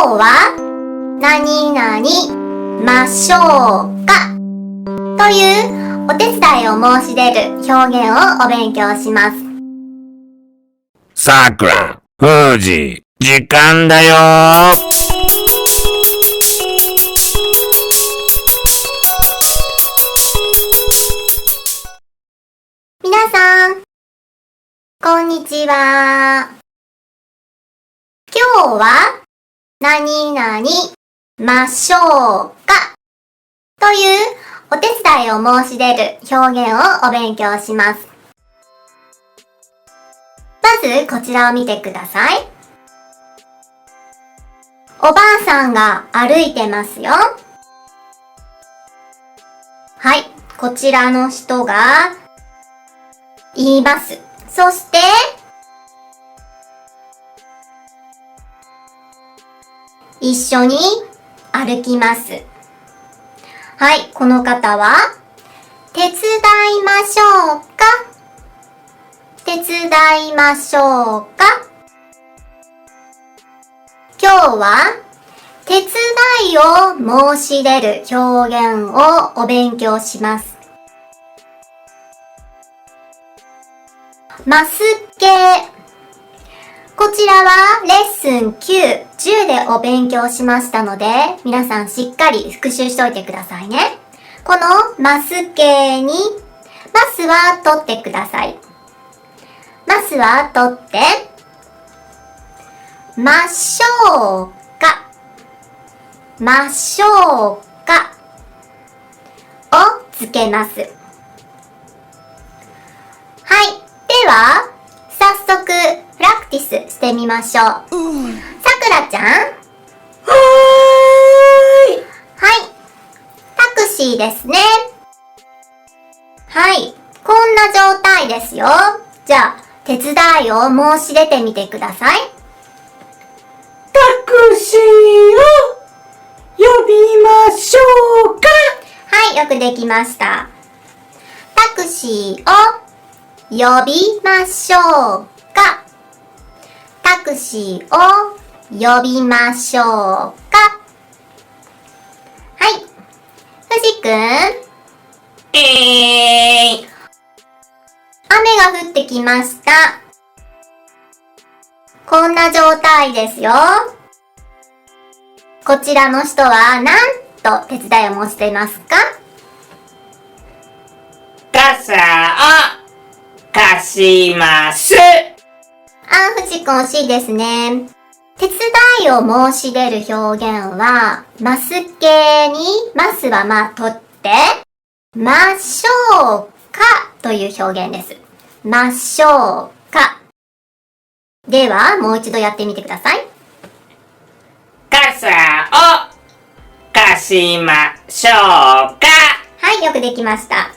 今日は何々ましょうかというお手伝いを申し出る表現をお勉強します。さくら、ふうじ、時間だよ。皆さん、こんにちは。今日は何々ましょうかというお手伝いを申し出る表現をお勉強します。まずこちらを見てください。おばあさんが歩いてますよ。はい、こちらの人が言います。そして一緒に歩きます。はい、この方は手伝いましょうか？手伝いましょうか？今日は手伝いを申し出る表現をお勉強します。ますけ。こちらはレッスン9、10でお勉強しましたので、皆さんしっかり復習しておいてくださいね。このますけに、ますは取ってください。ますは取って、ましょうか、ましょうかをつけます。はい。では、早速、プラクティスしてみましょう。さくらちゃん。はい。タクシーですね。はい。こんな状態ですよ。じゃあ、手伝いを申し出てみてください。タクシーを呼びましょうか？はい、よくできました。タクシーを呼びましょうか？タクシーを呼びましょうか？はい。ふじくん。雨が降ってきました。こんな状態ですよ。こちらの人は何と手伝いを申していますか？傘を貸します。ふじくん惜しいですね。手伝いを申し出る表現は、ますけに、ますは取って、ましょうかという表現です。ましょうか。では、もう一度やってみてください。傘を貸しましょうか？はい、よくできました。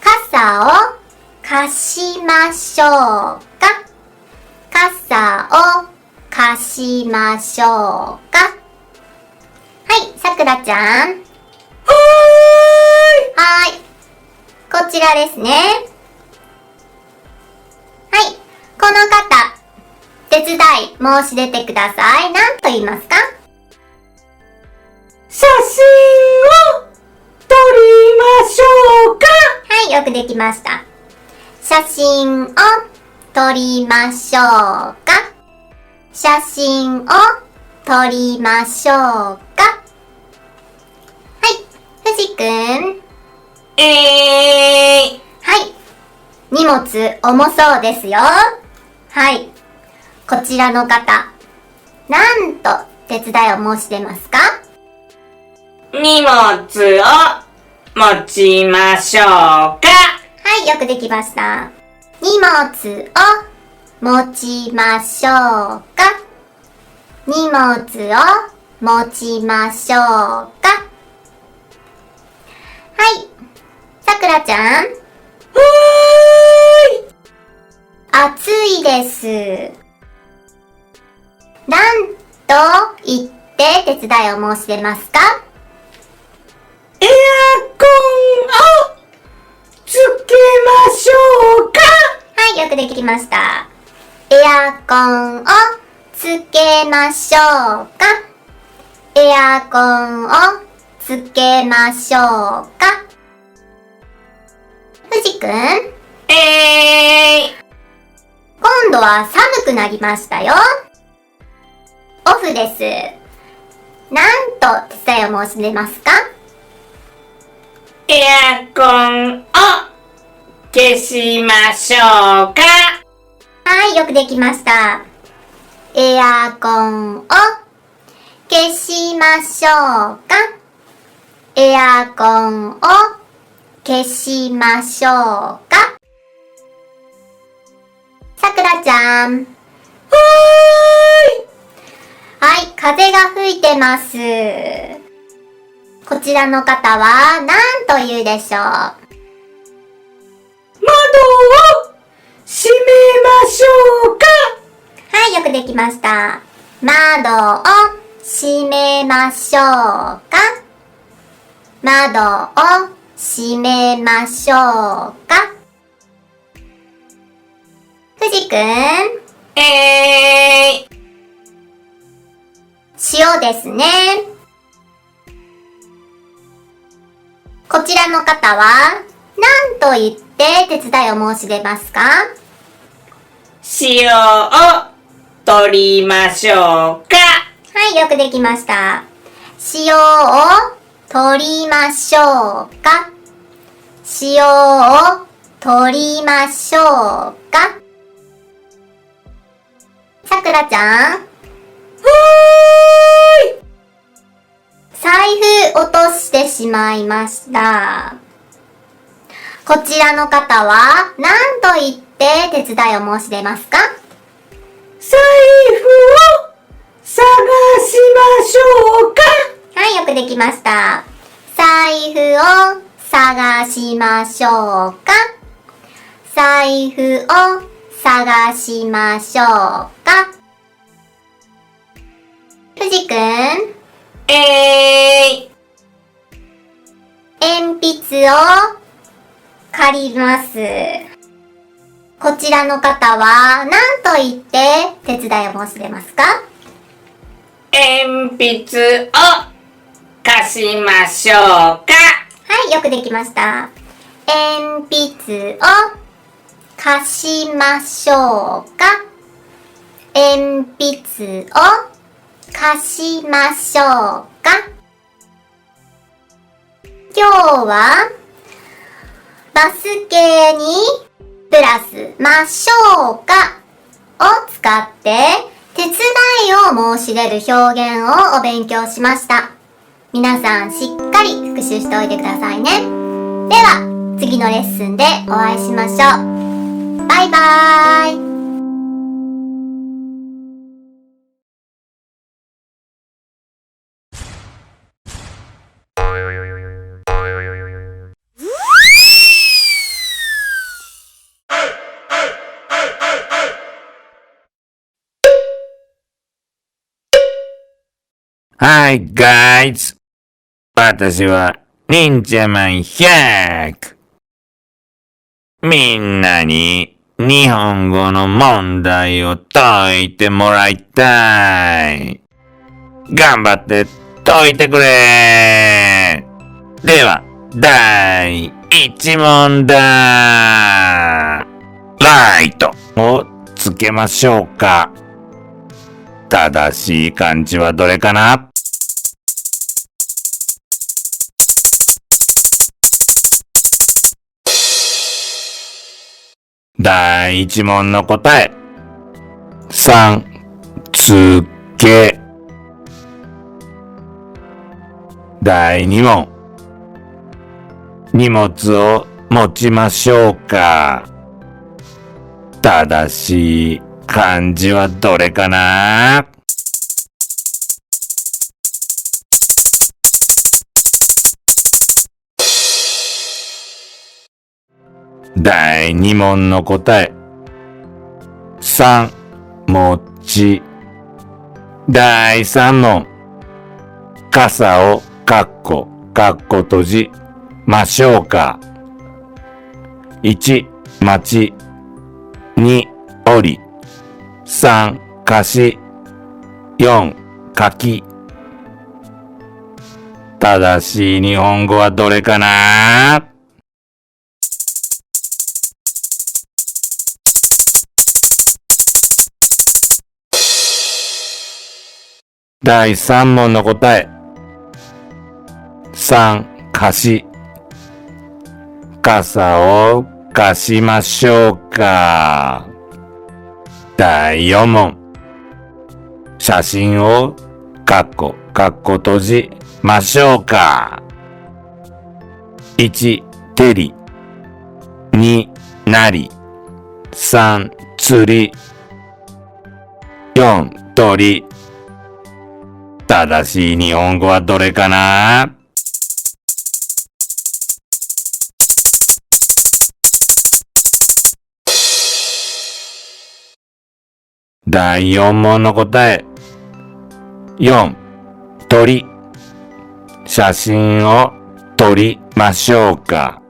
傘を貸しましょうか？傘を貸しましょうか？はい、さくらちゃん。はい。こちらですね。はい。この方、手伝い申し出てください。何と言いますか？写真を撮りましょうか？はい、よくできました。写真を撮りましょうか？写真を撮りましょうか？はい、ふじくん。はい。荷物重そうですよ。はい。こちらの方、何と手伝いを申し出ますか？荷物を持ちましょうか？はい、よくできました。荷物を持ちましょうか？荷物を持ちましょうか？はい。さくらちゃん。暑いです。何と言って手伝いを申し出ますか？エアコンをつけましょうか？はい、よくできました。エアコンをつけましょうか？エアコンをつけましょうか？藤くん、今度は寒くなりましたよ。オフです。なんと手伝いを申し出ますか？エアコンを消しましょうか？はい、よくできました。エアコンを消しましょうか？エアコンを消しましょうか？さくらちゃん。はい、風が吹いてます。こちらの方は何と言うでしょう？窓を閉めましょうか？はい、よくできました。窓を閉めましょうか？窓を閉めましょうか？藤くん、塩ですね。こちらの方は何と言って手伝いを申し出ますか？塩を取りましょうか？はい、よくできました。塩を取りましょうか？塩を取りましょうか？さくらちゃん。財布落としてしまいました。こちらの方は何と言って手伝いを申し出ますか？財布を探しましょうか？はい、よくできました。財布を探しましょうか？財布を探しましょうか？藤くん、鉛筆を借ります。こちらの方は何と言って手伝いを申し出ますか？鉛筆を貸しましょうか？はい、よくできました。鉛筆を貸しましょうか？鉛筆を貸しましょうか？今日はバス形にプラスましょうかを使って手伝いを申し出る表現をお勉強しました。皆さんしっかり復習しておいてくださいね。では次のレッスンでお会いしましょう。バイバーイ。Hi, guys! 私は、忍者マン100! みんなに、日本語の問題を解いてもらいたい。頑張って解いてくれ！では、第1問だ！ライトをつけましょうか。正しい漢字はどれかな？第1問の答え。3、つけ。第2問。荷物を持ちましょうか。正しい漢字はどれかな？第2問の答え。3、持ち。第3問。傘をかっこ閉じましょうか。1、待ち。2、折り。3、貸し。4、書き。正しい日本語はどれかな？第3問の答え。3、貸し。傘を貸しましょうか。第4問。写真をかっこ閉じましょうか。1、テリ。2、なり。3、釣り。4、鳥。正しい日本語はどれかな？第4問の答え。4、鳥。写真を撮りましょうか。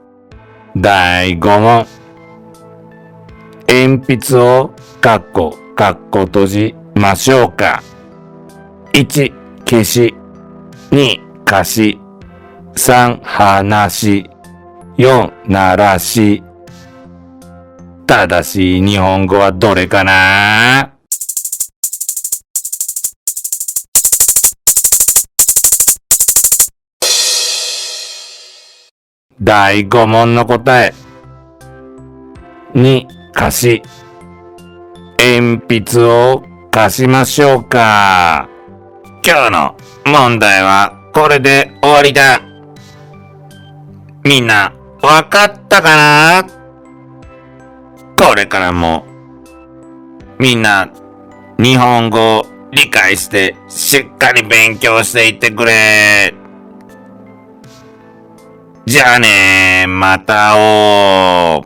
第5問。鉛筆をかっこ閉じましょうか。1、消し。2、貸し。3、話。4、鳴らし。正しい日本語はどれかな？第5問の答え。2、貸し。鉛筆を貸しましょうか。今日の問題はこれで終わりだ。みんなわかったかな？これからもみんな日本語を理解してしっかり勉強していってくれ。じゃあね、また会おう。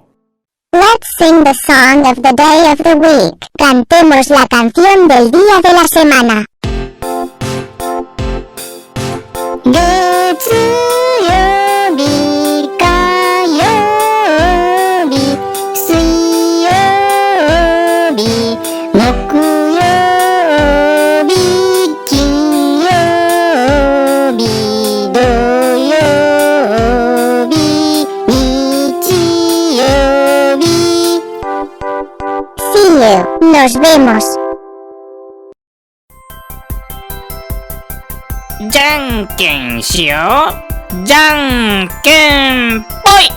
Let's sing the song of the day of the week. Cantemos la canción del día de la semana. 月曜日、火曜日、水曜日、木曜日、金曜日、土曜日、日曜日。See you. Nos vemos. じゃんけんしよう。じゃんけんぽい。